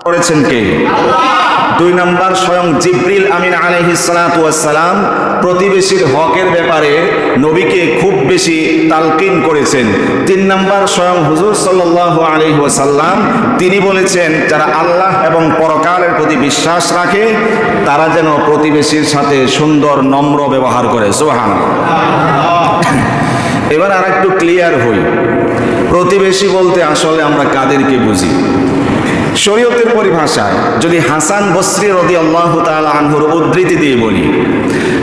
করেছেন কে? দুই নাম্বার, স্বয়ং জিবরিল আমিন আলাইহিস সালাতু ওয়াস সালাম প্রতিবেশীর হকের ব্যাপারে নবীকে খুব বেশি তালকিন করেছেন। তিন নাম্বার, স্বয়ং হুজুর সাল্লাল্লাহু আলাইহি ওয়াসাল্লাম তিনি বলেছেন যারা আল্লাহ এবং পরকালের প্রতি বিশ্বাস রাখে তারা যেন প্রতিবেশীর সাথে সুন্দর নম্র ব্যবহার করে। সুবহানাল্লাহ। এবার আর একটু ক্লিয়ার হই, প্রতিবেশী বলতে আসলে আমরা কাদেরকে বুঝি? শরীয়তের পরিভাষায় যদি হাসান বসরি রাদিয়াল্লাহু তাআলা আনহুর উদ্ধৃতি দিয়ে বলি,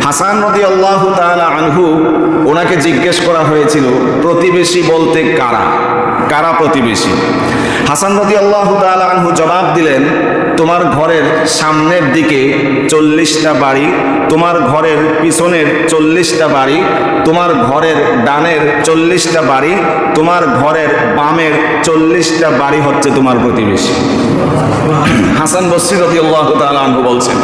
হাসান রাদিয়াল্লাহু তাআলা আনহু, ওনাকে জিজ্ঞেস করা হয়েছিল প্রতিবেশী বলতে কারা, কারা প্রতিবেশী? হাসান রাদিয়াল্লাহু তাআলা আনহু জবাব দিলেন, তোমার ঘরের সামনের দিকে 40টা বাড়ি, তোমার ঘরের পিছনের 40টা বাড়ি, তোমার ঘরের ডানের 40টা বাড়ি, তোমার ঘরের বামের 40টা বাড়ি হচ্ছে তোমার প্রতিবেশী। হাসান বসরি রাদিয়াল্লাহু তাআলা আনহু বলছেন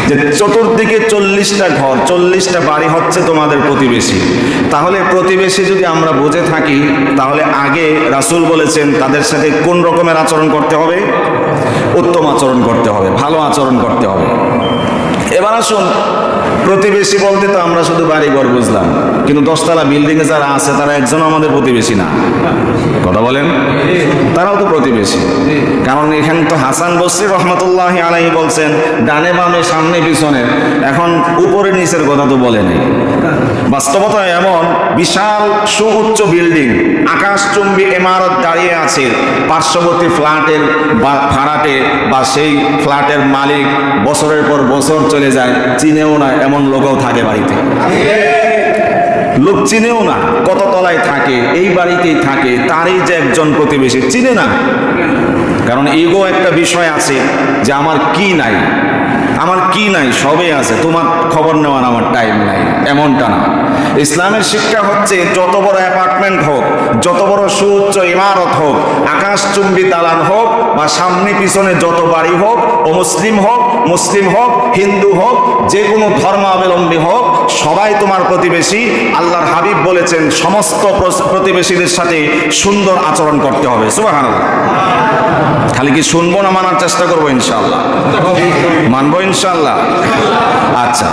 যে চতুর্দিকে 40টা ঘর, 40টা বাড়ি হচ্ছে তোমাদের প্রতিবেশী। তাহলে প্রতিবেশী যদি আমরা বুঝে থাকি তাহলে আগে রাসূল বলেছেন তাদের সাথে কোন রকমের আচরণ করতে হবে? উত্তম আচরণ করতে হবে, ভালো আচরণ করতে হবে। এবার আসুন, প্রতিবেশী বলতে তো আমরা শুধু বাড়িঘর বুঝলাম, কিন্তু 10তলা বিল্ডিংয়ে যারা আছে তারা একজনও আমাদের প্রতিবেশী না। কথা বলেন, তারাও তো প্রতিবেশী। কারণ এখানে তো হাসান বসরি রহমতুল্লাহি আলাইহি বলছেন ডানে বামে সামনে পিছনে, এখন উপরে নিচের কথা তো বলেনি। বাস্তবতা এমন, বিশাল সুউচ্চ বিল্ডিং, আকাশচুম্বী ইমারত দাঁড়িয়ে আছে, পার্শ্ববর্তী ফ্ল্যাটের ভাড়াটে বা সেই ফ্ল্যাটের মালিক বছরের পর বছর চলে যায়, চিনেও না এমন লোকও থাকে বাড়িতে। লোক চিনেও না কত তলায় থাকে, এই বাড়িতেই থাকে, তারই যে একজন প্রতিবেশী চিনে না। কারণ ইগো একটা বিষয় আছে যে আমার কি নাই, আমার কি নাই, সবই আছে, তোমার খবর নেওয়ার আমার টাইম নাই, এমনটা না। ইসলামের শিক্ষা হচ্ছে যত বড় অ্যাপার্টমেন্ট হোক, যত বড় সুউচ্চ ইমারত হোক, আকাশচুম্বী দালান হোক বা সামনে পিছনে যত বাড়ি হোক, ও মুসলিম হোক, মুসলিম হোক, হিন্দু হোক, যে কোনো ধর্মাবলম্বী হোক, সবাই তোমার প্রতিবেশী। আল্লাহর হাবিব বলেছেন সমস্ত প্রতিবেশীদের সাথে সুন্দর আচরণ করতে হবে। সুবহানাল্লাহ। খালি কি শুনবো না, মানার চেষ্টা করবো ইনশাআল্লাহ? মানবো ইনশাআল্লাহ। আচ্ছা,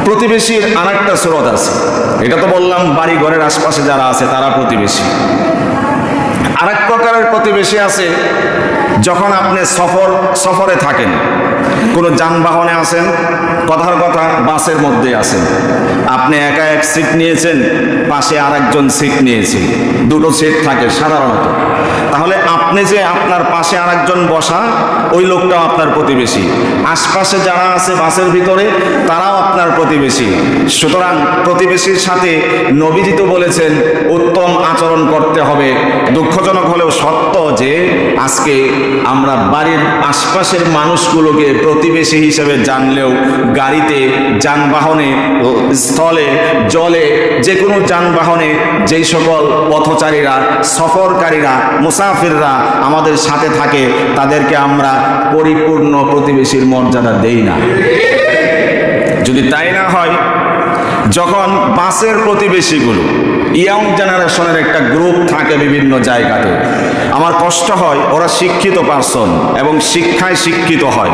প্রতিবেশীর আরেকটা সুরত আছে, এটা তো বললাম বাড়ি ঘরের আশপাশে যারা আছে তারা প্রতিবেশী। আরেক প্রকারের প্রতিবেশী আছে যখন আপনি সফরে থাকেন, কোনো যানবাহনে আছেন, কথার কথা বাসের মধ্যে আছেন, আপনি একা এক সিট নিয়েছেন, পাশে আরেকজন সিট নিয়েছে, দুটো সিট থাকে সাধারণত। তাহলে আপনি যে আপনার পাশে আরেকজন বসা, ওই লোকটাও আপনার প্রতিবেশী। আশপাশে যারা আছে বাসের ভিতরে তারাও আপনার প্রতিবেশী। সুতরাং প্রতিবেশীর সাথে নবীজি তো বলেছেন উত্তম আচরণ করতে হবে। দুঃখজনক হলেও সত্য যে আজকে আমরা বাড়ির আশপাশের মানুষগুলোকে প্রতিবেশী হিসেবে জানলেও গাড়িতে, যানবাহনে, স্থলে, জলে, যে কোনো যানবাহনে যেই সকল পথচারীরা, সফরকারীরা, মুসাফিররা আমাদের সাথে থাকে তাদেরকে আমরা পরিপূর্ণ প্রতিবেশীর মর্যাদা দেই না। যদি তাই না হয়, যখন বাসের প্রতিবেশীগুলো ইয়াং জেনারেশনের একটা গ্রুপ থাকে বিভিন্ন জায়গাতে, আমার কষ্ট হয়, ওরা শিক্ষিত পার্সন এবং শিক্ষায় শিক্ষিত হয়,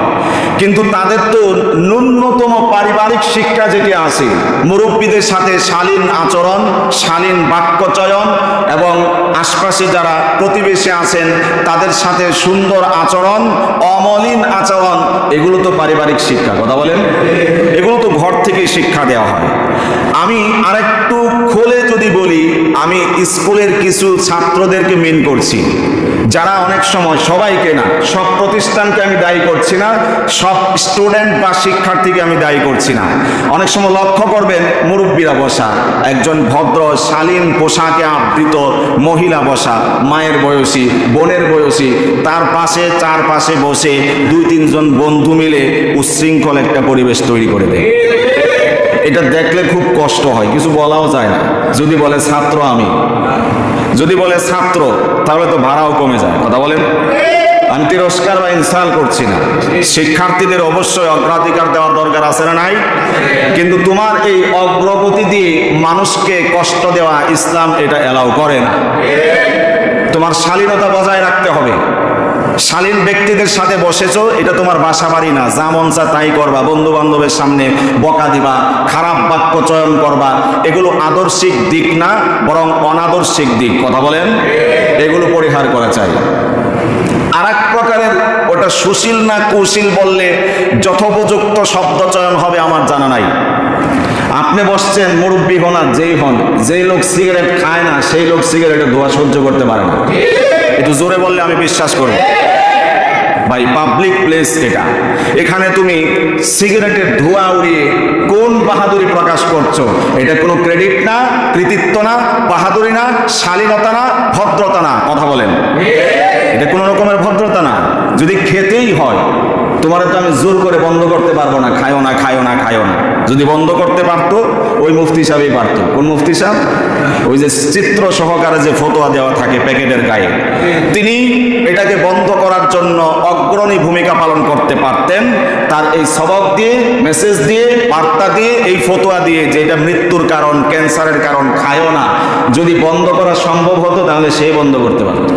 কিন্তু তাদের তো ন্যূনতম পারিবারিক শিক্ষা যেটি আছে, মুরব্বীদের সাথে শালীন আচরণ, শালীন বাক্যচয়ন এবং আশপাশে যারা প্রতিবেশী আছেন তাদের সাথে সুন্দর আচরণ, অমলিন আচরণ, এগুলো তো পারিবারিক শিক্ষা। কথা বলেন, এগুলো তো ঘর থেকে শিক্ষা দেওয়া হয়। আমি আরেকটু খুলে যদি বলি, আমি স্কুলের কিছু ছাত্রদেরকে মেন করছি, যারা অনেক সময়, সবাইকে না, সব প্রতিষ্ঠানকে আমি দায়ী করছি না, সব স্টুডেন্ট বা শিক্ষার্থীকে আমি দায়ী করছি না। অনেক সময় লক্ষ্য করবেন মুরব্বীরা বসা, একজন ভদ্র শালীন পোশাকে আবৃত মহিলা বসা, মায়ের বয়সী, বোনের বয়সী, তার পাশে চারপাশে বসে 2-3 জন বন্ধু মিলে উচ্ছৃঙ্খল একটা পরিবেশ তৈরি করে দেয়। এটা দেখলে খুব কষ্ট হয়, কিছু বলাও যায় না। যদি বলে ছাত্র, আমি যদি বলে ছাত্র, তাহলে তো ভাড়াও কমে যায়। কথা বলেন, আমি তিরস্কার বা ইনসাল করছি না, শিক্ষার্থীদের অবশ্যই অগ্রাধিকার দেওয়ার দরকার আছে না নাই? কিন্তু তোমার এই অগ্রগতি দিয়ে মানুষকে কষ্ট দেওয়া ইসলাম এটা এলাও করে না। তোমার শালীনতা বজায় রাখতে হবে, শালীন ব্যক্তিদের সাথে বসেছো, এটা তোমার বাসা বাড়ি না, যা মন চা তাই করবা, বন্ধু বান্ধবের সামনে বকা দিবা, খারাপ বাক্য চয়ন করবা, এগুলো আদর্শিক দিক না, বরং অনাদর্শিক দিক। কথা বলেন, এগুলো পরিহার করা চাই। আর এক প্রকারের, ওটা সুশীল না কুশীল বললে যথোপযুক্ত শব্দ চয়ন হবে আমার জানা নাই। আপনি বসছেন, মুরব্বী হন আর যেই হন, যেই লোক সিগারেট খায় না সেই লোক সিগারেটের ধোঁয়া সহ্য করতে পারে না। একটু জোরে বললে আমি বিশ্বাস করব। ভাই, পাবলিক প্লেস এটা, এখানে তুমি সিগারেটের ধোঁয়া উড়িয়ে কোন বাহাদুরি প্রকাশ করছো? এটা কোনো ক্রেডিট না, কৃতিত্ব না, বাহাদুরি না, শালীনতা না, ভদ্রতা না। কথা বলেন, এটা কোনো রকমের ভদ্রতা না। যদি খেতেই হয়, তোমার তো আমি জোর করে বন্ধ করতে পারবো না, খায়ও না, খায়ও না, খায়ও না। যদি বন্ধ করতে পারতো ওই মুফতি সাহেবই পারতো। কোন মুফতি সাহেব? ওই যে চিত্র সহকারে যে ফতোয়া দেওয়া থাকে প্যাকেটের গায়ে, তিনি এটাকে বন্ধ করার জন্য অগ্রণী ভূমিকা পালন করতে পারতেন। তার এই সবক দিয়ে, মেসেজ দিয়ে, বার্তা দিয়ে, এই ফতোয়া দিয়ে যে এটা মৃত্যুর কারণ, ক্যান্সারের কারণ, খায়ও না, যদি বন্ধ করা সম্ভব হতো তাহলে সে বন্ধ করতে পারত।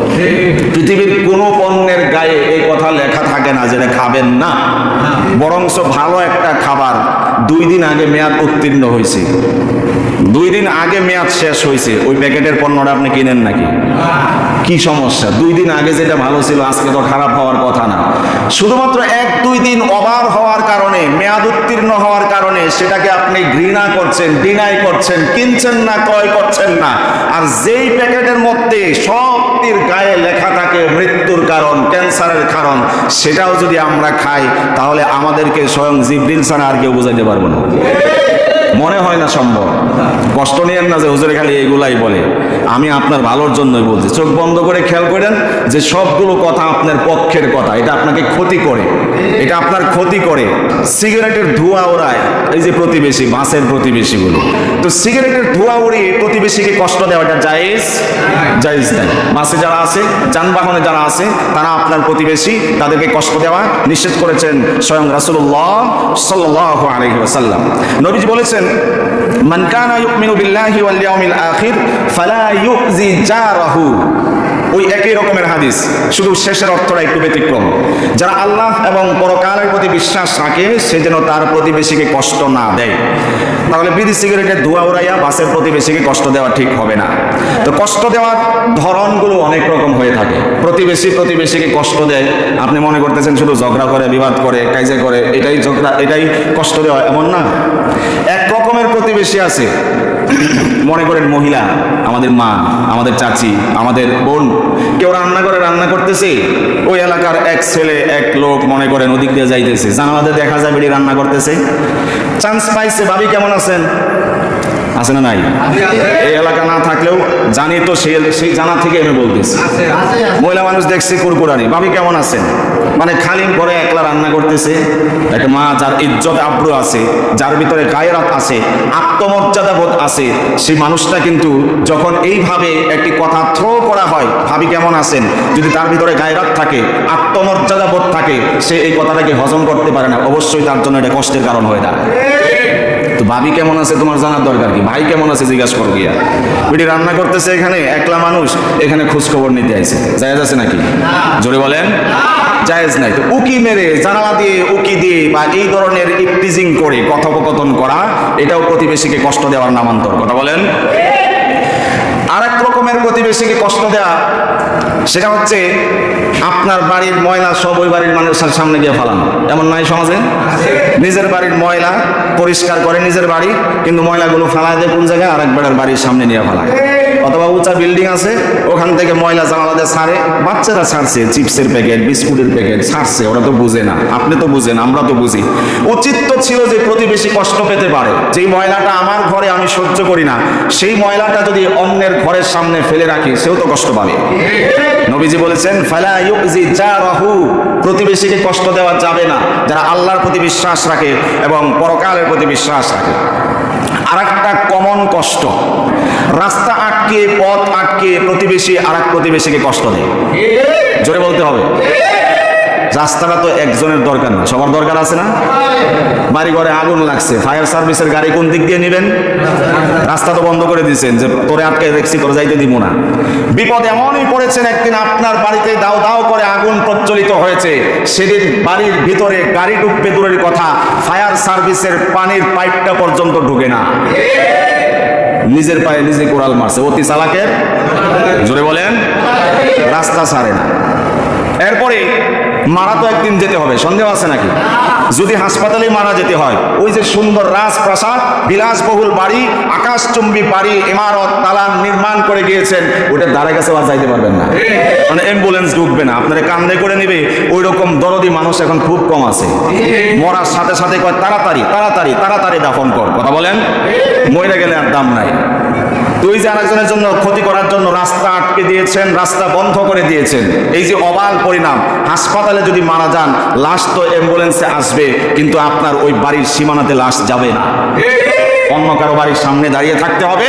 পৃথিবীর কোনো পণ্যের গায়ে এই কথা লেখা থাকে না যেটা খাবেন না, বরংস ভালো একটা খাবার 2 দিন আগে মেয়াদ উত্তীর্ণ হয়েছে, 2 দিন আগে মেয়াদ শেষ হয়েছে, ওই প্যাকেটের পণ্যটা আপনি কিনেন নাকি? কি সমস্যা? 2 দিন আগে যেটা ভালো ছিল আজকে তো খারাপ হওয়ার কথা না। শুধুমাত্র 1-2 দিন ওভার হওয়ার কারণে, মেয়াদ উত্তীর্ণ হওয়ার কারণে সেটাকে আপনি ঘৃণা করছেন, ডিনাই করছেন, কিনছেন না, ক্রয় করছেন না। আর যেই প্যাকেটের মধ্যে সবটির গায়ে লেখা থাকে মৃত্যুর কারণ, ক্যান্সারের কারণ, সেটাও যদি আমরা খাই তাহলে আমাদেরকে স্বয়ং জিবরিল ছাড়া আর কেউ বোঝাইতে পারবো না। মনে হয় না সম্ভব। কষ্ট নিয়েন না যে হুজুরে খালি এগুলাই বলে। আমি আপনার ভালোর জন্যই বলছি। চোখ বন্ধ করে খেয়াল করেন যে সবগুলো কথা আপনার পক্ষের কথা। এটা আপনাকে ক্ষতি করে, এটা আপনার ক্ষতি করে। সিগারেটের ধোঁয়া ওড়ায় এই যে প্রতিবেশী, বাসের প্রতিবেশীগুলো, তো সিগারেটের ধোঁয়া উড়িয়ে প্রতিবেশীকে কষ্ট দেওয়াটা জায়েজ? জায়েজ নাই। বাসে যারা আছে, যানবাহনে যারা আছে, তারা আপনার প্রতিবেশী, তাদেরকে কষ্ট দেওয়া নিষেধ করেছেন স্বয়ং রাসূলুল্লাহ সাল্লাল্লাহু আলাইহি ওয়াসাল্লাম। নবীজি বলেছেন, মান কানা ইউমিনু বিল্লাহি ওয়াল ইয়াউমিল আখির ফালা ইউজি জারাহু। ওই একই রকমের হাদিস, শুধু শেষের অর্থটা একটু ব্যতিক্রম। যারা আল্লাহ এবং পরকালের প্রতি বিশ্বাস রাখে সে যেন তার প্রতিবেশীকে কষ্ট না দেয়। তাহলে বিড়ি সিগারেটের ধোঁয়া উড়াইয়া বাসের প্রতিবেশীকে কষ্ট দেওয়া ঠিক হবে না। তো কষ্ট দেওয়ার ধরনগুলো অনেক রকম হয়ে থাকে। প্রতিবেশীকে কষ্ট দেয়, আপনি মনে করতেছেন শুধু ঝগড়া করে, বিবাদ করে, কাইজা করে, এটাই ঝগড়া, এটাই কষ্ট দেওয়া, এমন না। এক রকমের প্রতিবেশী আছে, মনে করেন মহিলা, আমাদের মা, আমাদের চাচি, আমাদের বোন, কেউ রান্না করে, রান্না করতেছে, ওই এলাকার এক ছেলে, এক লোক মনে করেন ওদিক দিয়ে যাইতেছে, জানালাতে দেখা যায় বেড়ি রান্না করতেছে, চান্স পাইছে, ভাবি কেমন আছেন, আছে না নাই? এই এলাকা না থাকলেও জানি তো, সেই জানা থেকে আমি বলতেছি। মহিলা মানুষ দেখছি কুরকুরানি, ভাবি কেমন আছেন, মানে খালি ঘরে একলা রান্না করতেছে। একটা মা যার ইজ্জত আব্রু আছে, যার ভিতরে গায়রাত আছে, আত্মমর্যাদা বোধ আছে, সেই মানুষটা কিন্তু যখন এইভাবে একটি কথা থ্রো করা হয়, ভাবি কেমন আছেন, যদি তার ভিতরে গায়রাত থাকে, আত্মমর্যাদা বোধ থাকে, সে এই কথাটাকে হজম করতে পারে না, অবশ্যই তার জন্য এটা কষ্টের কারণ হয়ে দাঁড়ায়। তো ভাবি কেমন আছে তোমার জানার দরকার কি? ভাই কেমন আছে জিজ্ঞাসা করো গিয়া। বেটি রান্না করতেছে এখানে, একলা মানুষ, এখানে খোঁজ খবর নিতে আইছে, জায়েজ আছে নাকি? জোরে বলেন, জায়েজ নাই। তো উকি মেরে, জানালা দিয়ে উকি দিয়ে বা এই ধরনের ইপটিজিং করে কথোপকথন করা, এটাও প্রতিবেশীকে কষ্ট দেওয়ার নামান্তর। কথা বলেন। আর এক রকমের প্রতিবেশীকে কষ্ট দেওয়া, সেটা হচ্ছে আপনার বাড়ির ময়লা সব ওই বাড়ির মানুষের সামনে গিয়ে ফেলানো। এমন নাই সমাজে? নিজের বাড়ির ময়লা পরিষ্কার করে নিজের বাড়ি, কিন্তু ময়লাগুলো ফেলায় দেয় কোন জায়গায়? আরেক বাড়ির সামনে নিয়ে ফেলায়। অথবা উঁচা বিল্ডিং আছে, ওখান থেকে ময়লা জানালাতে ছাড়ে, বাচ্চারা ছাড়ছে, চিপসের প্যাকেট, বিস্কুটের প্যাকেট ছাড়ছে, ওরা তো বুঝে না, আপনি তো বুঝেন, আমরা তো বুঝি। উচিত তো ছিল যে প্রতিবেশী কষ্ট পেতে পারে, যেই ময়লাটা আমার ঘরে আমি সহ্য করি না, সেই ময়লাটা যদি অন্যের ঘরের সামনে ফেলে রাখি, সেও তো কষ্ট পাবে। নবীজি বলেছেন, ফালা ইউজি জারাহু, প্রতিবেশীকে কষ্ট দেওয়া যাবে না যারা আল্লাহর প্রতি বিশ্বাস রাখে এবং পরকালের প্রতি বিশ্বাস রাখে। আর একটা কমন কষ্ট, রাস্তা আটকে, পথ আটকে প্রতিবেশী আর এক প্রতিবেশীকে কষ্ট দেয়। জোরে বলতে হবে। রাস্তাটা তো একজনের দরকার না, সবার দরকার আছে না? বাড়ি ঘরে আগুন লাগছে, ফায়ার সার্ভিসের গাড়ি কোন দিক দিয়ে নেবেন? রাস্তা তো বন্ধ করে দিয়েছেন যে তোরে আটকে দেখছি, তোরে যাইতে দিব না। বিপদ এমনই পড়েছেন, একদিন আপনার বাড়িতে দাও দাও করে আগুন প্রজ্বলিত হয়েছে, সেদিন বাড়ির ভিতরে গাড়ি ঢুকবে দূরের কথা, ফায়ার সার্ভিসের পানির পাইপটা পর্যন্ত ঢুকে না। নিজের পায়ে নিজে কোড়াল মারছে, অতি চালাকের জোরে বলেন রাস্তা ছাড়ে না। এরপরে মারা তো একদিন যেতে হবে, সন্দেহ আছে নাকি? যদি হাসপাতালে মারা যেতে হয়, ওই যে সুন্দর রাজপ্রাসাদ, বিলাসবহুল বাড়ি, আকাশচুম্বী বাড়ি, ইমারত, দালান নির্মাণ করে গিয়েছেন, ওটার ধারে কাছে আর যাইতে পারবেন না, মানে অ্যাম্বুলেন্স ঢুকবে না, আপনারা কান্দে করে নেবে। ওই রকম দরদি মানুষ এখন খুব কম আছে। মরার সাথে সাথে কয় তাড়াতাড়ি তাড়াতাড়ি তাড়াতাড়ি দাফন কর, কথা বলেন, মরে গেলে আর দাম নাই। তুই যে আরেকজনের জন্য ক্ষতি করার জন্য রাস্তা আটকে দিয়েছেন, রাস্তা বন্ধ করে দিয়েছেন, এই যে অবাক পরিণাম। হাসপাতালে যদি মারা যান, লাশ তো অ্যাম্বুলেন্সে আসবে, কিন্তু আপনার ওই বাড়ির সীমানাতে লাশ যাবে না, অন্য কারো বাড়ির সামনে দাঁড়িয়ে থাকতে হবে,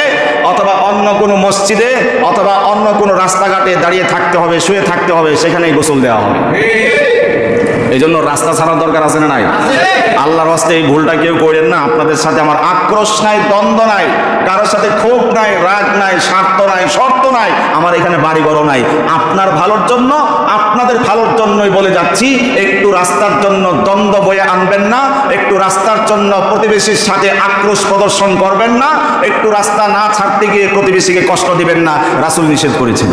অথবা অন্য কোনো মসজিদে অথবা অন্য কোনো রাস্তাঘাটে দাঁড়িয়ে থাকতে হবে, শুয়ে থাকতে হবে, সেখানেই গোসল দেওয়া হবে। এই জন্য রাস্তা ছাড়ার দরকার আছে না নাই? আল্লাহর হস্তে এই ভুলটা কেউ করেন না। আপনাদের সাথে আমার আক্রোশ নাই, দ্বন্দ্ব নাই, কারোর সাথে ক্ষোভ নাই, রাগ নাই, স্বার্থ নাই, শর্ত নাই, আমার এখানে বাড়ি ঘর নাই। আপনার ভালোর জন্য, আপনাদের ভালোর জন্যই বলে যাচ্ছি, একটু রাস্তার জন্য দ্বন্দ্ব বয়ে আনবেন না, একটু রাস্তার জন্য প্রতিবেশীর সাথে আক্রোশ প্রদর্শন করবেন না, একটু রাস্তা না ছাড়তে গিয়ে প্রতিবেশীকে কষ্ট দিবেন না। রাসূল নিষেধ করেছেন,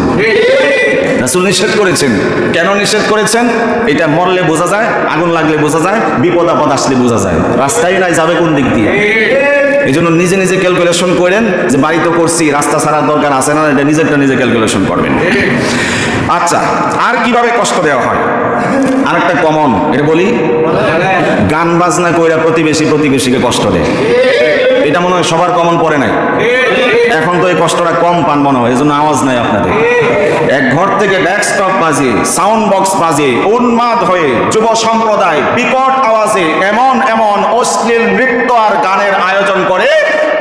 রাসূল নিষেধ করেছেন। কেন নিষেধ করেছেন? এটা মরলে বোঝা যায়, আগুন লাগলে বোঝা যায়, বিপদ আপদ আসলে বোঝা যায়, রাস্তায় নাই যাবে কোন দিক দিয়ে। এই জন্য নিজে নিজে ক্যালকুলেশন করেন যে বাড়ি তো করছি, রাস্তা ছাড়ার দরকার আছে না, এটা নিজেরটা নিজে ক্যালকুলেশন করবেন। আচ্ছা, আর কিভাবে কষ্ট দেওয়া হয়? আরেকটা কমন, এটা বলি, গান বাজনা কইরা প্রতিবেশীকে কষ্ট দেয়। এটা মনে হয় সবার কমন পড়ে নাই, এখন তো এই কষ্টটা কম পান মনে হয়, এজন্য আওয়াজ নাই আপনাদের। এক ঘর থেকে ডেস্কটপ বাজে, সাউন্ড বক্স বাজে, উন্মাদ হয়ে যুব সম্প্রদায় বিকট আওয়াজে এমন এমন অশ্লীল নৃত্য আর গানের আয়োজন করে,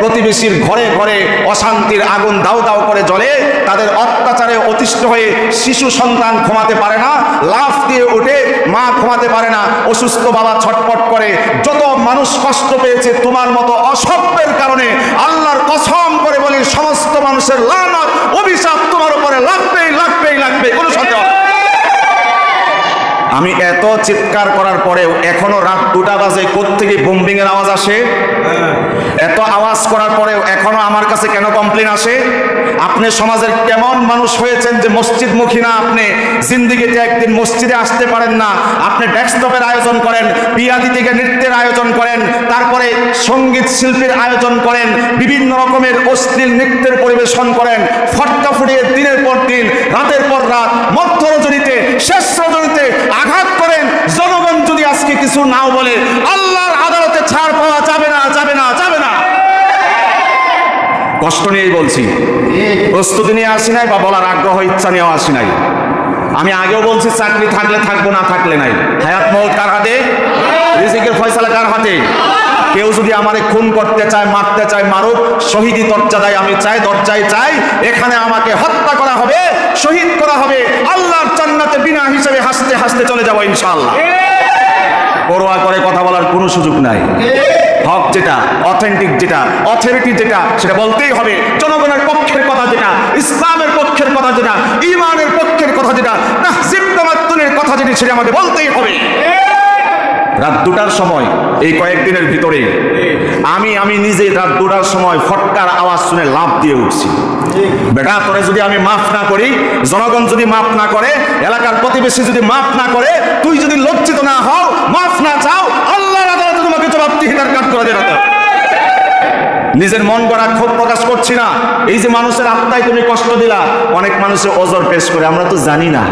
প্রতিবেশীর ঘরে ঘরে অশান্তির আগুন দাউ দাউ করে জ্বলে। তাদের অত্যাচারে অতিষ্ঠ হয়ে শিশু সন্তান ঘুমাতে পারে না, লাফ দিয়ে উঠে, মা ঘুমাতে পারে না, অসুস্থ বাবা ছটফট করে। যত মানুষ কষ্ট পেয়েছে তোমার মতো অসভ্যের কারণে, আল্লাহর কসম করে বলি, সমস্ত মানুষের লানত অভিশাপ তোমার উপরে লাগবেই লাগবেই লাগবে, কোনো সন্দেহ। আমি এত চিৎকার করার পরেও এখনো রাত 2টা বাজে, কোত্থেকে বোম্বিং এর আওয়াজ আসে? এত আওয়াজ করার পরেও এখনো আমার কাছে কেন কমপ্লেন আসে? আপনি সমাজের কেমন মানুষ হয়েছেন যে মসজিদমুখী না? আপনি জিন্দেগিতে একদিন মসজিদে আসতে পারেন না, আপনি ডেস্কটপের আয়োজন করেন, বিয়াদি থেকে নৃত্যের আয়োজন করেন, তারপরে সঙ্গীত শিল্পীর আয়োজন করেন, বিভিন্ন রকমের অশ্লীল নৃত্যের পরিবেশন করেন, ফটকা ফুটিয়ে দিনের পর দিন, রাতের পর রাত, মধ্য রজনীতে, শেষ রজনীতে আঘাত করেন। জনগণ যদি আজকে কিছু নাও বলে, আল্লাহর আদালতে ছাড় পাওয়া যাবে না, যাবে না, যাবে না। কষ্ট নিয়েই বলছি, প্রস্তুতি নিয়ে আসি নাই, বা বলার আগ্রহ ইচ্ছা নিয়েও আসি নাই। আমি আগেও বলছি, চাকরি থাকলে থাকবো, না থাকলে নাই। হায়াত মওত কার হাতে? রিজিকের ফয়সালা কার হাতে? কেউ যদি আমারে খুন করতে চায়, মারতে চায়, মারুক, শহীদি মর্যাদায় আমি চাই, দরজায় চাই। এখানে আমাকে হত্যা করা হবে, শহীদ করা হবে, আল্লাহর জান্নাতে বিনা হিসেবে হাসতে হাসতে চলে যাবো ইনশাআল্লাহ। পরোয়া করে কথা বলার কোনো সুযোগ নাই। হক যেটা, অথেন্টিক যেটা, অথরিটি যেটা, সেটা বলতেই হবে। জনগণের পক্ষের কথা যেটা, ইসলামের পক্ষের কথা যেটা, ঈমানের পক্ষের কথা যেটা, তাহজিব তামাদ্দুনের কথা যেটা, সেটা আমাদের বলতেই হবে। রাত 2টার সময়, এই কয়েকদিনের ভিতরে আমি নিজে রাত 2টার সময় ফটকার আওয়াজ শুনে লাফ দিয়ে উঠছি। বেটা, তোরে যদি আমি মাফ না করি, জনগণ যদি মাফ না করে, এলাকার প্রতিবেশী যদি মাফ না করে, তুই যদি লজ্জিত না হও, মাফ না চাও, আল্লাহর আদালতে তোমাকে জবাবদিহিতার কাজ করে দেবে। নিজের মন গড়া ক্ষোভ প্রকাশ করছি না। এই যে মানুষের আত্মায় তুমি কষ্ট দিলা, অনেক মানুষের ওজর পেশ করে, আমরা তো জানি না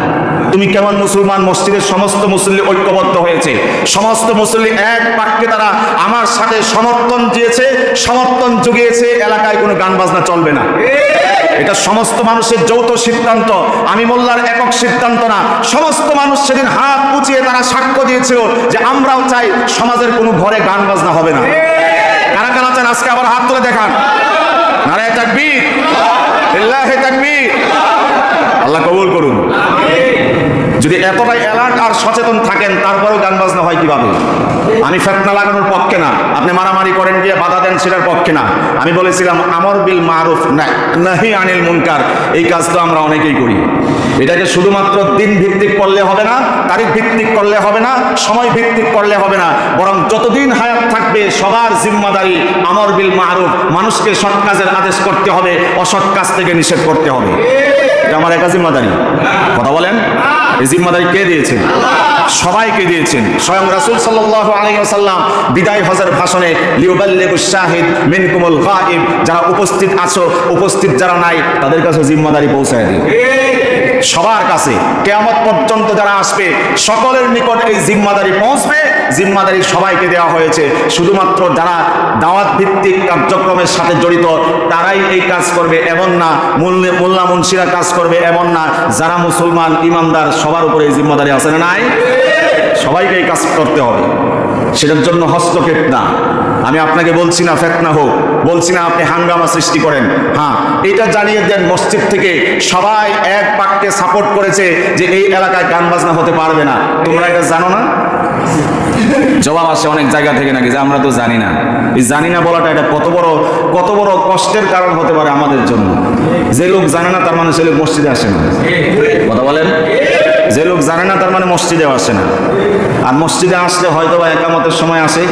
তুমি কেমন মুসলমান। মসজিদের সমস্ত মুসল্লি ঐক্যবদ্ধ হয়েছে, সমস্ত মুসল্লি এক বাক্যে তারা আমার সাথে সমর্থন দিয়েছে, সমর্থন জুগিয়েছে, এলাকায় কোনো গান বাজনা চলবে না। এটা সমস্ত মানুষের যৌথ সিদ্ধান্ত, আমি মোল্লার একক সিদ্ধান্ত না। সমস্ত মানুষ সেদিন হাত উঁচিয়ে তারা সাক্ষ্য দিয়েছিল যে আমরাও চাই সমাজের কোনো ঘরে গান বাজনা হবে না। কারা কারা চান আজকে আবার হাত তুলে দেখান। নারায়ে তাকবীর, লিল্লাহি তাকবীর। আল্লাহ কবুল করুন। যদি এতটাই অ্যালার্ট আর সচেতন থাকেন, তারপরেও গান বাজনা হয় কিভাবে? আমি ফিতনা লাগানোর পক্ষে না, আপনি মারামারি করেন গিয়ে বাধা দেন সেটার পক্ষে না। আমি বলেছিলাম আমর বিল মারুফ নাহি আনিল মুনকার, এই কাজ তো আমরা অনেকেই করি। এটাকে শুধুমাত্র দিন ভিত্তিক করলে হবে না, তারিখ ভিত্তিক করলে হবে না, সময় ভিত্তিক করলে হবে না, বরং যতদিন হায়াত থাকবে সবার জিম্মাদারি আমর বিল মারুফ, মানুষকে সৎ কাজের আদেশ করতে হবে, অসৎ কাজ থেকে নিষেধ করতে হবে। এটা আমার একা জিম্মাদারি? কথা বলেন, এই জিম্মাদারি কে দিয়েছেন? সবাইকে দিয়েছেন। স্বয়ং রাসূল সাল্লাল্লাহু আলাইহি ওয়াসাল্লাম বিদায় হজের ভাষণে লিউবাল্লিগুশ শাহিদ মিনকুমুল গায়ব, যারা উপস্থিত আছো, উপস্থিত যারা নাই তাদের কাছে জিম্মাদারি পৌঁছায় দিও। সবার কাছে কিয়ামত পর্যন্ত যারা আসবে সকলের নিকট এই জিম্মাদারি পৌঁছবে। জিম্মাদারি সবাইকে দেওয়া হয়েছে, শুধুমাত্র যারা দাওয়াত ভিত্তিক কার্যক্রমের সাথে জড়িত তারাই এই কাজ করবে এমন না, মোল্লা মুন্সিরা কাজ করবে এমন না, যারা মুসলমান ইমানদার সবার উপরে এই জিম্মাদারি আছে না নাই? সবাইকে এই কাজ করতে হবে, সেটার জন্য হস্তক্ষেপ না। আমি আপনাকে বলছি না ফিতনা হোক, বলছি না আপনি হাঙ্গামা সৃষ্টি করেন। হ্যাঁ, এটা জানিয়ে দেন মসজিদ থেকে সবাই এক বাক্যে সাপোর্ট করেছে যে এই এলাকায় গান বাজনা হতে পারবে না। তোমরা এটা জানো না? জবাব আসে অনেক জায়গা থেকে নাকি যে আমরা তো জানি না। এই জানি না বলাটা এটা কত বড় কষ্টের কারণ হতে পারে আমাদের জন্য। যে লোক জানে না তার মানে সে লোক মসজিদে আসে না। কথা বলেন, যে লোক জানে না তার মানে মসজিদেও আসে না। আর মসজিদে আসলে হয়তো বা একামতের সময় আসে।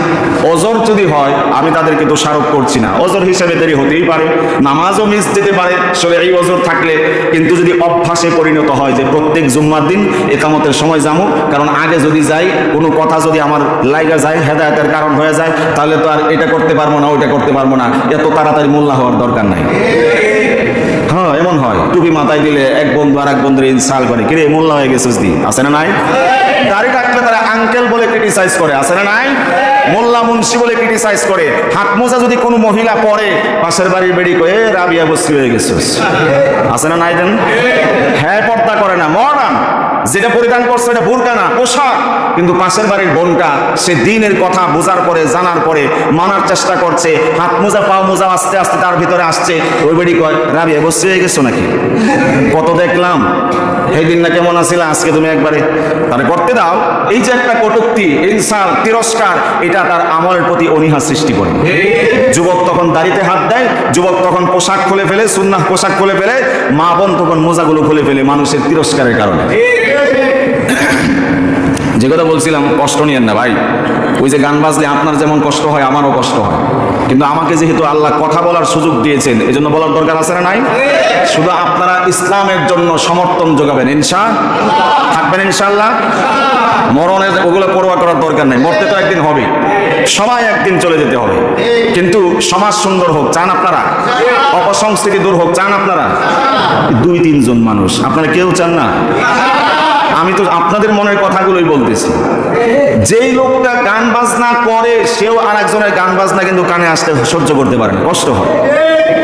ওজর যদি হয়, আমি তাদেরকে দোষারোপ করছি না, ওজর হিসেবে দেরি হতেই পারে, নামাজও মিস যেতে পারে শরীরে ওজর থাকলে। কিন্তু যদি অভ্যাসে পরিণত হয় যে প্রত্যেক জুম্মার দিন একামতের সময় যাবো, কারণ আগে যদি যাই কোনো কথা যদি আমার লাইগা যায়, হেদায়েতের কারণ হয়ে যায়, তাহলে তো আর এটা করতে পারবো না, ওইটা করতে পারবো না, এত তাড়াতাড়ি মোল্লা হওয়ার দরকার নাই। হ্যাঁ, এমন হয় টুপি মাথায় দিলে এক বন্ধু আর এক বন্ধুর ইনসাল করে, কিরে মোল্লা হয়ে গেছিস দি, আছে না নাই? দাড়ি রাখলে তারা আঙ্কেল বলে ক্রিটিসাইজ করে, আছে না নাই? মোল্লা মুন্সি বলে ক্রিটিসাইজ করে। হাত মোজা যদি কোনো মহিলা পরে, পাশের বাড়ির বেড়ি করে রাবিয়া বস্তি হয়ে গেছিস, আছে না নাই? দেন হ্যাঁ, পর্দা করে না, মডার্ন, যেটা পরিধান করছে এটা বুরকা না, পোশাক। কিন্তু পাশের বাড়ির বোনটা সে দিনের কথা বোঝার পরে, জানার পরে মানার চেষ্টা করছে, হাত মোজা পাও মোজা আস্তে আস্তে তার ভিতরে আসছে, ওই বেড়ি কয় রাবিয়া বস্তি হয়ে গেছো নাকি? কত দেখলাম, এই দিন না কেমন আছিল, আজকে তুমি একবারে তারা করতে দাও। এই যে একটা কটূক্তি, ইনসাল, তিরস্কার, এটা তার আমলের প্রতি অনীহা সৃষ্টি করে। যুবক তখন দাড়িতে হাত দেয়, যুবক তখন পোশাক খুলে ফেলে, সুন্নাহ পোশাক খুলে ফেলে, মা বোন তখন মোজাগুলো খুলে ফেলে মানুষের তিরস্কারের কারণে। যে কথা বলছিলাম, কষ্ট নিয়েন না ভাই। ওই যে গান বাজলে আপনার যেমন কষ্ট হয় আমারও কষ্ট হয়, কিন্তু আমাকে যেহেতু আল্লাহ কথা বলার সুযোগ দিয়েছেন এজন্য বলার দরকার আছে না নাই? শুধু আপনারা ইসলামের জন্য সমর্থন যোগাবেন, থাকবেন ইনশাআল্লাহ। মরণের ওগুলো পরোয়া করার দরকার নেই, মরতে তো একদিন হবে, সবাই একদিন চলে যেতে হবে। কিন্তু সমাজ সুন্দর হোক চান আপনারা? অপসংস্কৃতি দূর হোক চান আপনারা? 2-3 জন মানুষ, আপনারা কেউ চান না? আমি তো আপনাদের মনের কথাগুলোই বলতেছি। যেই লোকটা গান বাজনা করে সেও আর একজনের গান বাজনা কিন্তু কানে আসতে সহ্য করতে পারে না, কষ্ট হয়।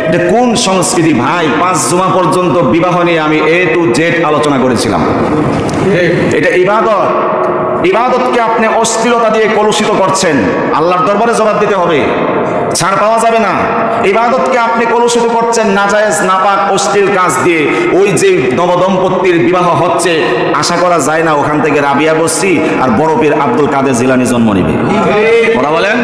এটা কোন সংস্কৃতি ভাই? 5 জুমা পর্যন্ত বিবাহ নিয়ে আমি A to Z আলোচনা করেছিলাম। এটা ইবাদত, ইবাদতকে আপনি অশ্লীলতা দিয়ে কলুষিত করছেন, আল্লাহর দরবারে জবাব দিতে হবে, ছাড় পাওয়া যাবে না। ইবাদতকে আপনি কলুষিত করছেন নাজায়েজ, নাপাক, অশ্লীল কাজ দিয়ে। ওই যে নবদম্পতির বিবাহ হচ্ছে, আশা করা যায় না ওখান থেকে রাবিয়া বস্তি আর বড় পীর আব্দুল কাদের জিলানী জন্ম নিবে। ওরা বলেন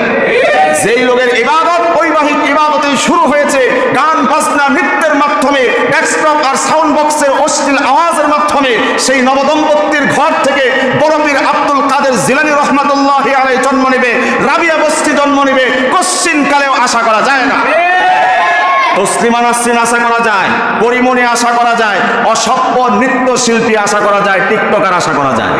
যেই লোকের ইবাদত বৈবাহিক ইবাদতে শুরু হয়েছে গান বাজনা নৃত্যের মাধ্যমে, ডেস্কটপ আর সাউন্ড বক্সের অশ্লীল আওয়াজের মাধ্যমে, সেই নবদম্পতির ঘর থেকে বড় পীর আব্দুল কাদের জিলানী রহমাতুল্লাহি আলাইহি জন্ম নেবে, রাবিয়া বস্তি জন্ম নেবে, কোশ্চিন কালেও আশা করা যায় না। তসলিমা নাসরিন আশা করা যায়, পরিমণি আশা করা যায়, অসভ্য নৃত্য শিল্পী আশা করা যায়, টিকটকার আশা করা যায়।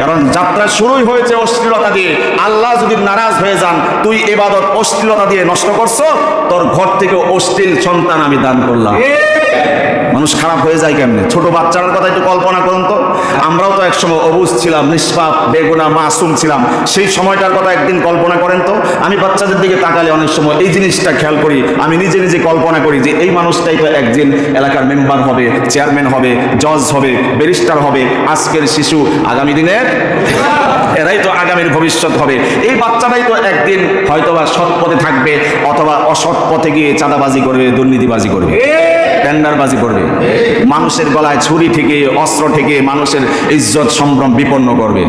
কারণ যাত্রা শুরুই হয়েছে অশ্লীলতা দিয়ে। আল্লাহ যদি নারাজ হয়ে যান, তুই ইবাদত অশ্লীলতা দিয়ে নষ্ট করছো, তোর ঘর থেকে অশ্লীল সন্তান আমি দান করলাম। মানুষ খারাপ হয়ে যায় কেমনে? ছোট বাচ্চার কথা একটু কল্পনা করুন তো। আমরাও তো একসময় অবুঝ ছিলাম, নিষ্পাপ, বেগুনা, মাসুম ছিলাম। সেই সময়টার কথা একদিন কল্পনা করেন তো। আমি বাচ্চাদের দিকে তাকালে অনেক সময় এই জিনিসটা খেয়াল করি, আমি নিজে নিজে কল্পনা করি যে এই মানুষটাই তো একদিন এলাকার মেম্বার হবে, চেয়ারম্যান হবে, জজ হবে, ব্যারিস্টার হবে। আজকের শিশু আগামী দিনের, এরাই তো আগামীর ভবিষ্যৎ হবে। এই বাচ্চাটাই তো একদিন হয়তোবা সৎ পথে থাকবে, অথবা অসৎ পথে গিয়ে চাঁদাবাজি করবে, দুর্নীতিবাজি করবে। টেন্ডারবাজি করবে, মানুষের গলায় ছুরি থেকে অস্ত্র থেকে মানুষের ইজ্জত সম্ভ্রম বিপন্ন করবে।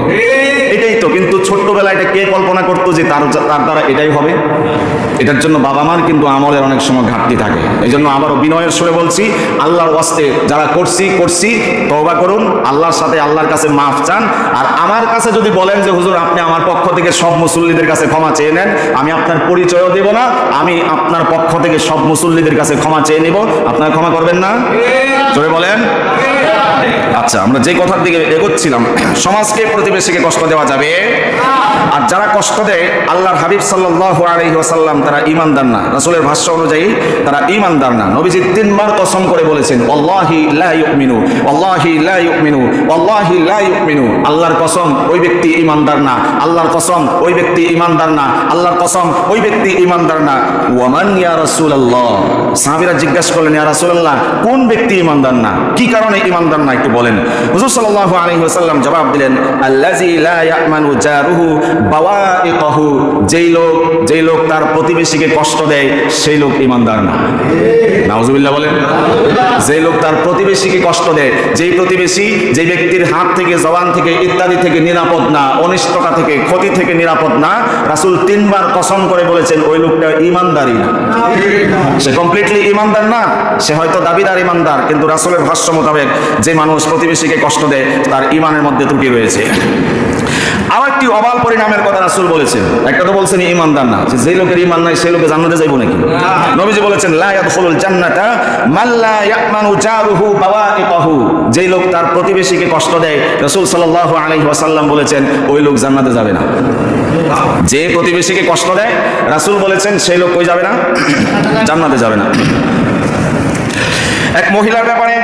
এটাই তো, কিন্তু ছোট্টবেলায় এটা কে কল্পনা করতো যে তার দ্বারা এটাই হবে? এটার জন্য বাবা মার কিন্তু আমলের অনেক সময় ঘাটতি থাকে। এই জন্য আবারও বিনয়ের সুরে বলছি, আল্লাহর ওয়াস্তে যারা করছি তওবা করুন, আল্লাহর সাথে আল্লাহর কাছে মাফ চান। আর আমার কাছে যদি বলেন যে হুজুর আপনি আমার পক্ষ থেকে সব মুসল্লিদের কাছে ক্ষমা চেয়ে নেন, আমি আপনার পরিচয়ও দেব না, আমি আপনার পক্ষ থেকে সব মুসল্লিদের কাছে ক্ষমা চেয়ে নেব, আপনারা ক্ষমা করবেন না? জোরে বলেন। আচ্ছা, আমরা যে কথার দিকে এগোচ্ছিলাম, সমাজকে প্রতিবেশীকে কষ্ট দেওয়া যাবে, আর যারা কষ্ট দেয় আল্লাহর হাবিব সাল্লাল্লাহু আলাইহি ওয়াসাল্লাম তারা ঈমানদার না। রাসূলের ভাষ্য অনুযায়ী তারা ঈমানদার না। নবীজি 3 বার কসম করে বলেছেন, ওয়াল্লাহি লা ইউমিনু, ওয়াল্লাহি লা ইউমিনু, ওয়াল্লাহি লা ইউমিনু। আল্লাহর কসম ওই ব্যক্তি ঈমানদার না, আল্লাহর কসম ওই ব্যক্তি ঈমানদার না, আল্লাহর কসম ওই ব্যক্তি ঈমানদার না। ওয়ামান ইয়া রাসূলুল্লাহ, সাহাবীরা জিজ্ঞাসা করলেন, ইয়া রাসূলুল্লাহ কোন ব্যক্তি ঈমানদার না, কি কারণে ঈমানদার না একটু বলেন। হুজুর সাল্লাল্লাহু আলাইহি ওয়াসাল্লাম জবাব দিলেন, আল্লাযী লা ইয়ামানু জারুহু বাওয়াইকাহু, যেই লোক তার প্রতিবেশীকে কষ্ট দেয় সেই লোক ঈমানদার না। নাউজুবিল্লাহ বলেন। যেই লোক তার প্রতিবেশীকে কষ্ট দেয়, যেই প্রতিবেশী যে ব্যক্তির হাত থেকে, জবান থেকে ইত্যাদি থেকে নিরাপদ না, অনিষ্টতা থেকে, ক্ষতি থেকে নিরাপদ না, রাসূল 3 বার কসম করে বলেছেন ওই লোকটা ঈমানদারই না। সে কমপ্লিটলি ঈমানদার না, সে হয়তো দাবিদার ঈমানদার, কিন্তু রাসূলের ভাষ্য মোতাবেক যে মানুষ প্রতিবেশীকে কষ্ট দেয় তার ঈমানের মধ্যে ত্রুটি রয়েছে। আবার একটি অবাল পরিণামের কথা রাসূল বলেছেন। একটা তো বলছেন ঈমানদার না, যে লোকের ঈমান নাই সেই লোকে জান্নাতে যাইব নাকি? নবীজি বলেছেন, লা ইয়াদখুলুল জান্নাতা মান লা ইয়ামানু জারুহু বাওয়াইকাহু, যেই লোক তার প্রতিবেশীকে কষ্ট দেয়, রাসূল সাল্লাল্লাহু আলাইহি ওয়াসাল্লাম বলেছেন ওই লোক জান্নাতে যাবে না। যে প্রতিবেশীকে কষ্ট দেয় রাসূল বলেছেন সেই লোক কই যাবে না? জান্নাতে যাবে না। এক মহিলার ব্যাপারে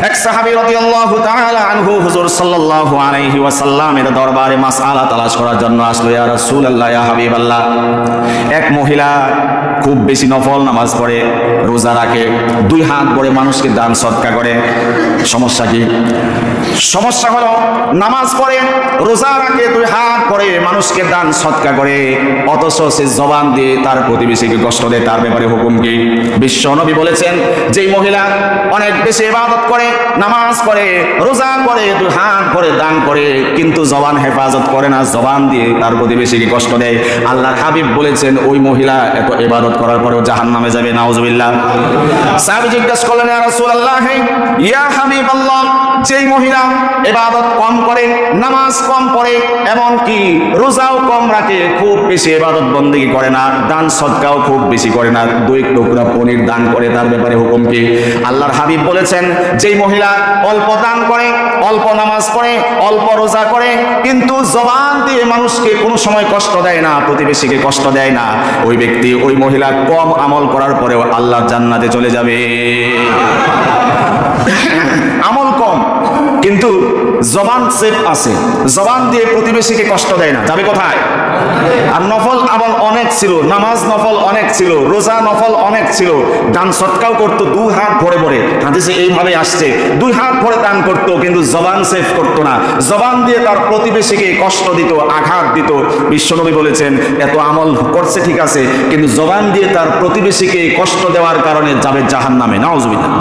এক সাহাবী রাদিয়াল্লাহু তাআলা আনহু হুজুর সাল্লাল্লাহু আলাইহি ওয়াসাল্লামের দরবারে মাসআলা তালাশ করার জন্য আসলো। ইয়া রাসূলুল্লাহ, ইয়া হাবিবাল্লাহ, এক মহিলা খুব বেশি নফল নামাজ পড়ে, রোজা রাখে, 2 হাত ভরে মানুষকে দান সদকা করে। সমস্যা কি? সমস্যা হলো নামাজ পড়ে, রোজা রাখে, 2 হাত ভরে মানুষকে দান সদকা করে, অথচ সে জবান দিয়ে তার প্রতিবেশীকে কষ্ট দেয়। তার ব্যাপারে হুকুম কি? বিশ্ব নবী বলেছেন, যেই মহিলা অনেক বেশি ইবাদত করে, নামাজ পড়ে, রোজা করে, 2 হাত ভরে দান করে, কিন্তু জবান হেফাজত করে না, জবান দিয়ে তার প্রতিবেশীকে কষ্ট দেয়, আল্লাহর হাবিব বলেছেন ওই মহিলা এত ইবাদত করার পরেও জাহান্নামে যাবে। নাউজুবিল্লাহ। সাহাবী জিজ্ঞাসা করলেন, ইয়া রাসূলুল্লাহ, ইয়া হাবিবাল্লাহ, যেই মহিলা ইবাদত কম করে, নামাজ কম পড়ে, এমন কি রোজাও কম রাখে, খুব বেশি ইবাদত বন্দেগী করে না, দান সদকাও খুব বেশি করে না, 2 টুকরা পনির দান করে, তার ব্যাপারে হুকুম কি? আল্লাহর হাবিব বলেছেন, যেই মহিলা অল্প দান করে, অল্প নামাজ পড়ে, অল্প রোজা করে, কিন্তু জবান দিয়ে মানুষকে কোনো সময় কষ্ট দেয় না, প্রতিবেশীকে কষ্ট দেয় না, ওই ব্যক্তি, ওই মহিলা কম আমল করার পরেও আল্লাহর জান্নাতে চলে যাবে। আমল কম কিন্তু জবান সেফ আছে, জবান দিয়ে প্রতিবেশীকে কষ্ট দেয় না, যাবে কোথায়? আর নফল আমল অনেক ছিল, নামাজ নফল অনেক ছিল, রোজা নফল অনেক ছিল, দান সদকাও করতো 2 হাত ভরে ভরে, হাদিসে এইভাবে আসছে 2 হাত ভরে দান করতো, কিন্তু জবান সেফ করতো না, জবান দিয়ে তার প্রতিবেশীকে কষ্ট দিত, আঘাত দিত। বিশ্বনবী বলেছেন এত আমল করছে ঠিক আছে, কিন্তু জবান দিয়ে তার প্রতিবেশীকে কষ্ট দেওয়ার কারণে যাবে জাহান্নামে। নাউজুবিল্লাহ।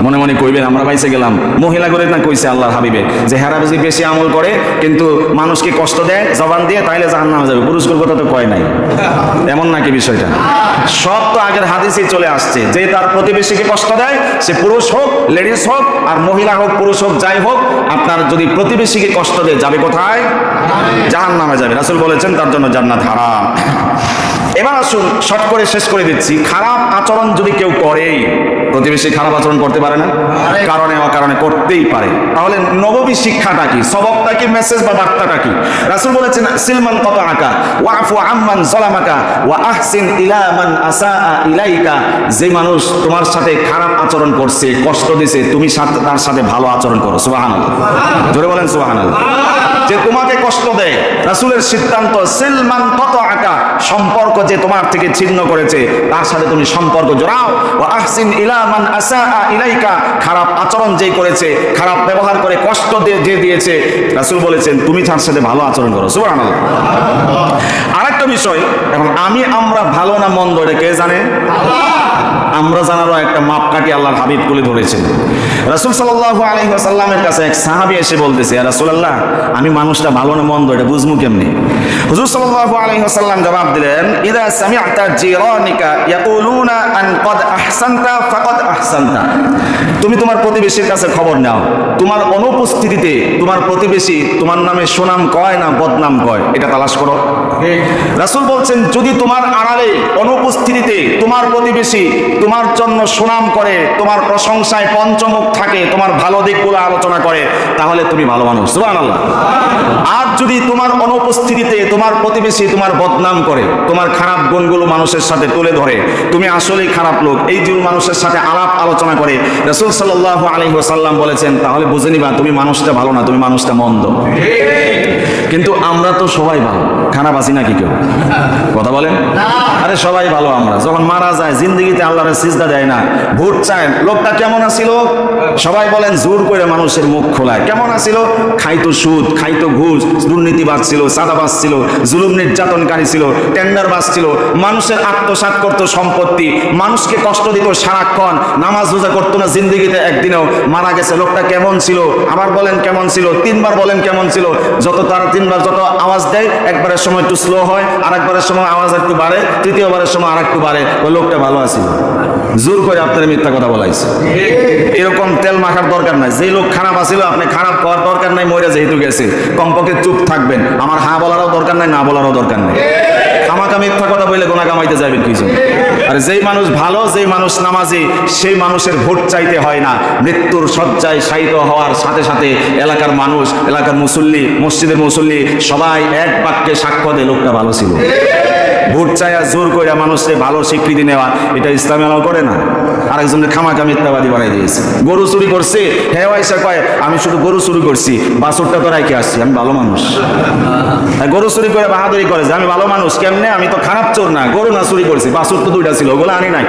মনে মনে কইবেন আমরা পাইছে গেলাম, মহিলা করে না কইছে আল্লাহর হাবিবে যে হেরা বুঝি বেশি আমল করে কিন্তু মানুষকে কষ্ট দেয় জবান দিয়ে, তাইলে জাহান্নামে যাবে। পুরুষের কথা তো কয় নাই, এমন নাকি বিষয়টা? সব তো আগের হাদিসেই চলে আসছে, যে তার প্রতিবেশীকে কষ্ট দেয়, সে পুরুষ হোক, লেডিস হোক, আর মহিলা হোক, পুরুষ হোক, যাই হোক, আপনার যদি প্রতিবেশীকে কষ্ট দেয় যাবে কোথায়? জাহান্নামে যাবে। রাসূল বলেছেন তার জন্য জান্নাত হারাম। এবার আসুন শর্ট করে শেষ করে দিচ্ছি। খারাপ আচরণ যদি কেউ করেই, প্রতিবেশী খারাপ আচরণ করতে পারে না, কারণে অকারণে করতেই পারে, তাহলে নববী শিক্ষাটা কি, সবকটা কি, মেসেজ বা বার্তাটা কি? রাসূল বলেছেন সিলমান কাতাআকা ওয়াফু আম্মান যালামাকা ওয়া আহসিন ইলা মান আসাআ ইলাইকা, যে মানুষ তোমার সাথে খারাপ আচরণ করছে, কষ্ট দিয়েছে, তুমি তার সাথে ভালো আচরণ করো। সুবহানাল্লাহ। জোরে বলেন সুবহানাল্লাহ। যে তোমাকে কষ্ট দেয় রাসূলের সিদ্ধান্ত সিলমান কাতাআকা, সম্পর্ক যে তোমার থেকে ছিন্ন করেছে তার সাথে তুমি সম্পর্ক জোড়াও। ওয়া আহসিন ইলা মান আসাআ ইলাইকা, খারাপ আচরণ যে করেছে, খারাপ ব্যবহার করে কষ্ট দিয়ে দিয়েছে, রাসূল বলেছেন তুমি তার সাথে ভালো আচরণ করো। সুবহানাল্লাহ। আরেকটা বিষয়, এখন আমরা ভালো না মন্দ এটা কে জানে? আমরা জানারও একটা মাপকাঠি আল্লাহর হাবিব তুলে ধরেছেন। রাসূল সাল্লাল্লাহু আলাইহি ওয়াসাল্লামের কাছে এক সাহাবী এসে বলতেছে, ইয়া রাসূলুল্লাহ, আমি মানুষটা ভালো না মন্দ এটা বুঝবো কেমনে? হুজুর সাল্লাল্লাহু আলাইহি ওয়াসাল্লাম জবাব দিলেন, ইযা সামি'তা জিরানিকা ইয়াকুলুনা আন ক্বাদ আহসানতা ফাকাদ আহসানতা, তুমি তোমার প্রতিবেশীর কাছে খবর নাও, তোমার অনুপস্থিতিতে তোমার প্রতিবেশী তোমার নামে সুনাম কয় না বদনাম কয়, এটা তালাশ করো। রাসূল বলছেন, যদি তোমার আড়ালে অনুপস্থিতিতে তোমার প্রতিবেশী তোমার জন্য সুনাম করে, তোমার প্রশংসায় পঞ্চমুখ থাকে, তোমার ভালো দিকগুলো আলোচনা করে, তাহলে তুমি ভালো মানুষ। সুবহানাল্লাহ। আর যদি তোমার অনুপস্থিতিতে তোমার প্রতিবেশী তোমার বদনাম করে, তোমার খারাপ গুণগুলো মানুষের সাথে তুলে ধরে, তুমি আসলেই খারাপ লোক, এই যে মানুষের সাথে আলাপ আলোচনা করে, রাসূল সাল্লাল্লাহু আলাইহি ওয়াসাল্লাম বলেছেন, তাহলে বুঝে নিবা তুমি মানুষটা ভালো না, তুমি মানুষটা মন্দ। কিন্তু আমরা তো সবাই ভালো, খারাপ আছি নাকি কেউ? কথা বলেন। আরে সবাই ভালো। আমরা যখন মারা যায় জিন্দেগিতে আল্লাহর সিজদা দেয় না, ভোট চায়, লোকটা কেমন আছিল? সবাই বলেন জোর করে মানুষের মুখ খোলায়। কেমন আছিল? খাইতো সুদ, খাইতো ঘুষ, দুর্নীতিবাজ ছিল, সাদাবাজ ছিল, জুলুম নির্যাতনকারী ছিল, টেন্ডারবাজ ছিল, মানুষের আত্মসাৎ করতো সম্পত্তি, মানুষকে কষ্ট দিত সারাক্ষণ, নামাজ রোজা করতো না জিন্দেগিতে একদিনও। মারা গেছে, লোকটা কেমন ছিল? আবার বলেন কেমন ছিল? তিনবার বলেন কেমন ছিল? যত তারা তিনবার যত আওয়াজ দেয়, একবারের সময় একটু স্লো হয়, আর একবারের সময় আওয়াজ একটু বাড়ে, তৃতীয়বারের সময় আর একটু বাড়ে। ওই লোকটা ভালো আছিল। জোর করে আপনার মিথ্যা কথা বলাইছে। এরকম তেল মাখার দরকার নাই। যে লোক খারাপ আছিল আপনি খারাপ হওয়ার দরকার নাই, মরে যেহেতু গেছে, কমপক্ষে চুপ থাকবেন। আমার হা বলারও দরকার নাই, না বলারও দরকার নেই। আমাকে মিথ্যা কথা বলে গোনা কামাইতে যাবেন কিছু। আর যেই মানুষ ভালো, যেই মানুষ নামাজি, সেই মানুষের ভোট চাইতে হয় না। মৃত্যুর শয্যায় শায়িত হওয়ার সাথে সাথে এলাকার মানুষ, এলাকার মুসল্লি, মসজিদের মুসল্লি সবাই এক বাক্যে সাক্ষ্য দেয় লোকটা ভালো ছিল। ভোট চাইয়া জোর করে মানুষের ভালো স্বীকৃতি নেওয়া, এটা ইসলাম এলাও করে না। আরেকজনের খামাখা মিথ্যাবাদী বানাই দিয়েছে। গরু চুরি করছে, হ্যাঁ আইসা কয় আমি শুধু গরু চুরি করছি, বাছুরটা তো রাইখে আসছি, আমি ভালো মানুষ। গরু চুরি করে বাহাদুরি করে যে আমি ভালো মানুষ। কেমনে? আমি তো খারাপ চোর না, গরু না চুরি করছি, বাছুর তো দুইটা ছিল, ওগুলো আনি নাই।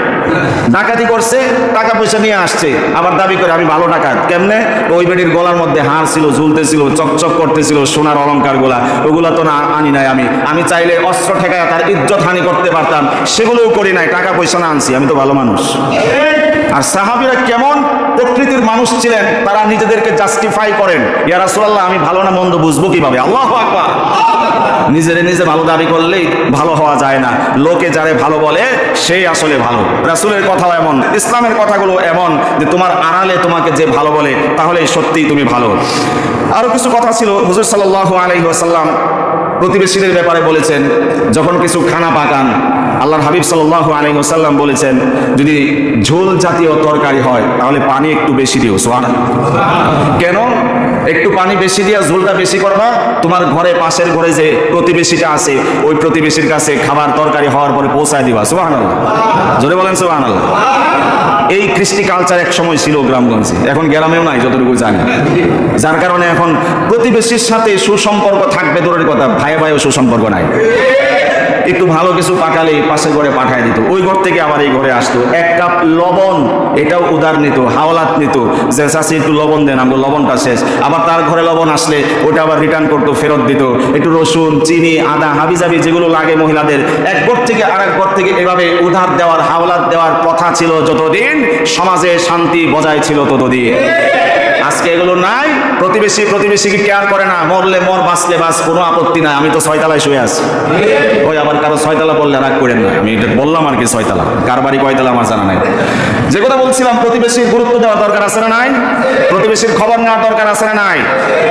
ডাকাতি করছে, টাকা পয়সা নিয়ে আসছে, আবার দাবি করে আমি ভালো ডাকাত। কেমনে? ওই বেটির গলার মধ্যে হাড় ছিল, ঝুলতেছিল, চকচক করতেছিল সোনার অলংকার গুলা, ওগুলা তো না আনি নাই। আমি চাইলে অস্ত্র ঠেকায় তার ইজ্জত হানি করতে পারতাম, সেগুলোও করি নাই, টাকা পয়সা না আনছি, আমি তো ভালো মানুষ। আর সাহাবীরা কেমন প্রকৃতির মানুষ ছিলেন, তারা নিজেদেরকে জাস্টিফাই করেন, ইয়া রাসূলুল্লাহ আমি ভালো না মন্দ বুঝবো কিভাবে? আল্লাহু আকবার। নিজেরে নিজে ভালো দাবি করলেই ভালো হওয়া যায় না। লোকে যারে ভালো বলে সেই আসলে ভালো। রাসূলের কথাও এমন, ইসলামের কথাগুলো এমন যে তোমার আড়ালে তোমাকে যে ভালো বলে তাহলে সত্যিই তুমি ভালো। আরো কিছু কথা ছিল। হুজুর সাল্লাল্লাহু আলাইহি ওয়াসাল্লাম প্রতিবেশীদের ব্যাপারে বলেছেন, যখন কিছু খানা পাকান, আল্লাহর হাবিব সাল্লাল্লাহু আলাইহি ওয়াসাল্লাম বলেছেন যদি ঝোল জাতীয় তরকারি হয় তাহলে পানি একটু বেশি দিও। সুবহানাল্লাহ। কেন? একটু পানি বেশি দিয়া ঝোলটা বেশি করবা, তোমার ঘরে পাশের ঘরে যে প্রতিবেশীটা আছে ওই প্রতিবেশীর কাছে খাবার তরকারি হওয়ার পরে পৌঁছায় দিবা। সুবহানাল্লাহ। জোরে বলেন সুবহানাল্লাহ। এই কৃষ্টি কালচার এক সময় ছিল গ্রামগঞ্জে, এখন গ্রামেও নাই যতটুকু জানি। যার কারণে এখন প্রতিবেশীর সাথে সুসম্পর্ক থাকবে দূরের কথা, ভাই ভাইও সুসম্পর্ক নাই। একটু ভালো কিছু পাকালে পাশের ঘরে পাঠায় দিত, ওই ঘর থেকে আবার এই ঘরে আসতো। এক কাপ লবণ এটাও উদার নিত, হাওলাত নিত, যে চাষি একটু লবণ দেন, আমাদের লবণটা শেষ। আবার তার ঘরে লবণ আসলে ওটা আবার রিটার্ন করতো, ফেরত দিত। একটু রসুন, চিনি, আদা, হাবিজাবি যেগুলো লাগে মহিলাদের, এক ঘর থেকে আরেক ঘর থেকে এভাবে উধার দেওয়ার, হাওলাত দেওয়ার প্রথা ছিল যতদিন সমাজে শান্তি বজায় ছিল ততদিন। আজকে এগুলো নাই। প্রতিবেশীকে কেয়ার করে না, মরলে মর, বাঁচলে বাঁচ, কোনো আপত্তি নাই, আমি তো ছয়তলায় শুয়ে আছি। ওই আবার কারো ছয়তলা বললে রাগ করেন না, আমি এটা বললাম আর কি, ছয়তলা, কার বাড়ি কয়তলা আমার জানা নাই। যে কথা বলছিলাম, প্রতিবেশীর গুরুত্ব দেওয়া দরকার আছে না নাই? প্রতিবেশীর খবর নেওয়ার দরকার আছে না নাই?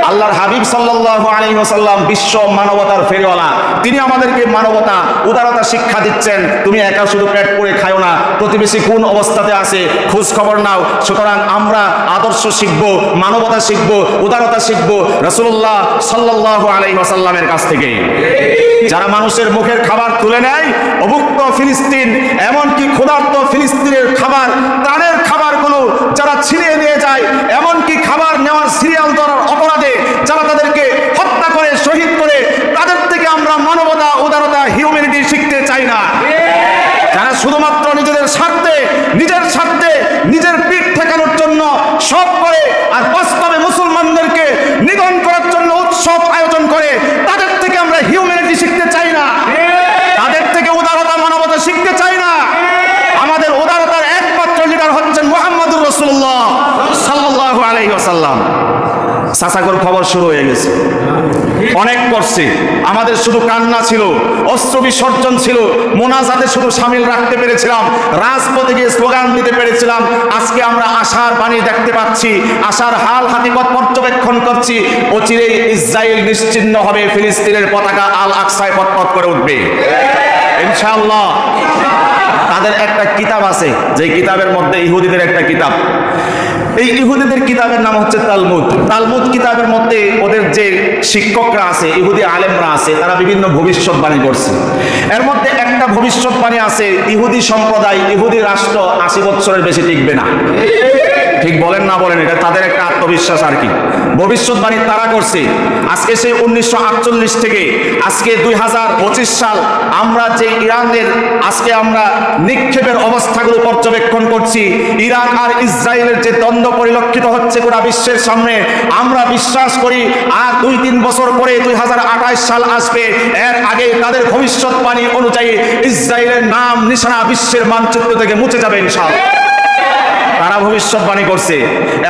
আল্লাহর হাবিব সাল্লাল্লাহু আলাইহি ওয়াসাল্লাম বিশ্ব মানবতার ফেরিওয়ালা, তিনি আমাদেরকে মানবতা, উদারতা শিক্ষা দিচ্ছেন। তুমি একা শুধু পেট করে খাও না, প্রতিবেশী কোন অবস্থাতে আছে খোঁজ খবর নাও। সুতরাং আমরা আদর্শ শিখবো, মানবতা শিখবো, উদারতা শিখবো রাসূলুল্লাহ সাল্লাল্লাহু আলাইহি ওয়াসাল্লামের কাছ থেকে। যারা মানুষের মুখের খাবার তুলে নেয়, অভুক্ত ফিলিস্তিন, এমনকি ক্ষুধার্ত ফিলিস্তিনের খাবার, প্রাণের খাবারগুলো যারা ছিনিয়ে নিয়ে যায়, এমনকি খাবার নেওয়ার সিরিয়াল ধরার অপরাধে যারা তাদেরকে হত্যা করে, শহীদ করে, তাদের শুধুমাত্র নিজেদের স্বার্থে, নিজের পিঠ ঠেকানোর জন্য সব করে, আর বাস্তবে মুসলমানদেরকে নিধন করার জন্য উৎসব আয়োজন করে। তাদের থেকে আমরা হিউম্যানিটি শিখতে চাই না, তাদের থেকে উদারতা মানবতা শিখতে চাই না। আমাদের উদারতার একমাত্র লিডার হচ্ছেন মুহাম্মদুর রাসূলুল্লাহ সাল্লাল্লাহু আলাইহি ওয়াসাল্লাম। সাসাগর খবর শুরু হয়ে গেছে, অনেক করছে। আমাদের শুধু কান্না ছিল, অস্ত্র বিসর্জন ছিল, মোনাজাতে শুধু সামিল রাখতে পেরেছিলাম, রাজপথে গিয়ে স্লোগান দিতে পেরেছিলাম। আজকে আমরা আশার বাণী দেখতে পাচ্ছি, আশার হাল হাকিকত পর্যবেক্ষণ করছি। অচিরেই ইসরায়েল নিশ্চিহ্ন হবে, ফিলিস্তিনের পতাকা আল আকসায় পতপত করে উঠবে ইনশাআল্লাহ। তাদের একটা কিতাব আছে, যে কিতাবের মধ্যে ইহুদিদের একটা কিতাব, এই ইহুদিদের কিতাবের নাম হচ্ছে তালমুদ। তালমুদ কিতাবের মধ্যে ওদের যে শিক্ষকরা আছে, ইহুদি আলেমরা আছে, তারা বিভিন্ন ভবিষ্যৎবাণী করছে। এর মধ্যে একটা ভবিষ্যৎবাণী আছে, ইহুদি সম্প্রদায়, ইহুদি রাষ্ট্র 80 বছরের বেশি টিকবে না। ঠিক বলেন না বলেন, এটা তাদের একটা আত্মবিশ্বাস আর কি। ভবিষ্যৎবাণী তারা করছে। আজকে সেই 1948 থেকে আজকে 2025 সাল, আমরা যে ইরানের আজকে আমরা নিক্ষেপের অবস্থাগুলো পর্যবেক্ষণ করছি, ইরান আর ইসরায়েলের যে দ্বন্দ্ব পরিলক্ষিত হচ্ছে গোটা বিশ্বের সামনে, আমরা বিশ্বাস করি আর 2-3 বছর পরে 2028 সাল আসবে। এর আগে তাদের ভবিষ্যৎবাণী অনুযায়ী ইসরায়েলের নাম নিশানা বিশ্বের মানচিত্র থেকে মুছে যাবে ইনশাআল্লাহ। তারা ভবিষ্যৎবাণী করছে।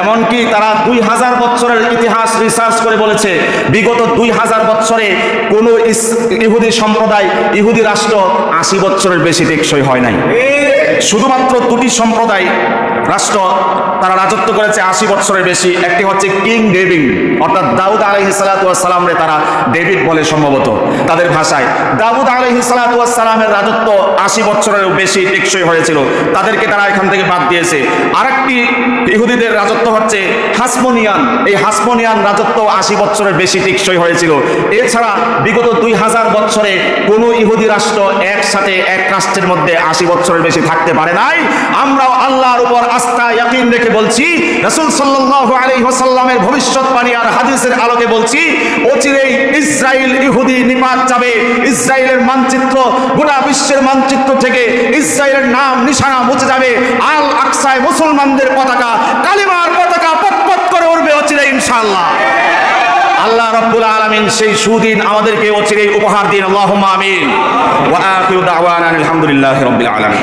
এমনকি তারা 2000 বছরের ইতিহাস রিসার্চ করে বলেছে, বিগত 2000 বছরে কোনো ইহুদি সম্প্রদায়, ইহুদি রাষ্ট্র 80 বছরের বেশি টেকসই হয় নাই। শুধুমাত্র 2টি সম্প্রদায় রাষ্ট্র তারা রাজত্ব করেছে 80 বছরের বেশি। একটি হচ্ছে কিং ডেভিড, অর্থাৎ দাউদ আলাইহিস সালাতু ওয়াস সালাম রে তারা ডেভিড বলে সম্ভবত তাদের ভাষায়। দাউদ আলাইহিস সালাতু ওয়াস সালামের রাজত্ব 80 বছরের বেশি টেকসই হয়েছিল, তাদেরকে তারা এখান থেকে বাদ দিয়েছে। আরেকটি ইহুদিদের রাজত্ব হচ্ছে হাসমোনিয়ান, এই হাসমোনিয়ান রাজত্ব 80 বছরের বেশি টেকসই হয়েছিল। এছাড়া বিগত 2000 বছরে কোনো ইহুদি রাষ্ট্র একসাথে এক রাষ্ট্রের মধ্যে 80 বছরের বেশি থাকতে পারে নাই। আমরাও আল্লাহর উপর আস্থা ইয়াকিন রেখে বলছি, রাসূল সাল্লাল্লাহু আলাইহি ওয়াসাল্লামের ভবিষ্যৎবাণী আর হাদিসের আলোকে বলছি, অচিরেই ইসরায়েল ইহুদি নিপাত যাবে। ইসরায়েলের মানচিত্র, গোটা বিশ্বের মানচিত্র থেকে ইসরায়েলের নাম নিশানা মুছে যাবে। আল আকসায় মুসলমানদের পতাকা, কালিমার পতাকা পতপত করে উঠবে অচিরেই ইনশাআল্লাহ। আল্লাহ রাব্বুল আলামিন সেই সুদিন আমাদেরকে অচিরেই উপহার দিন। আল্লাহুম্মা আমিন। ওয়া আখিরু দাওয়ানা আলহামদুলিল্লাহি রাব্বিল আলামিন।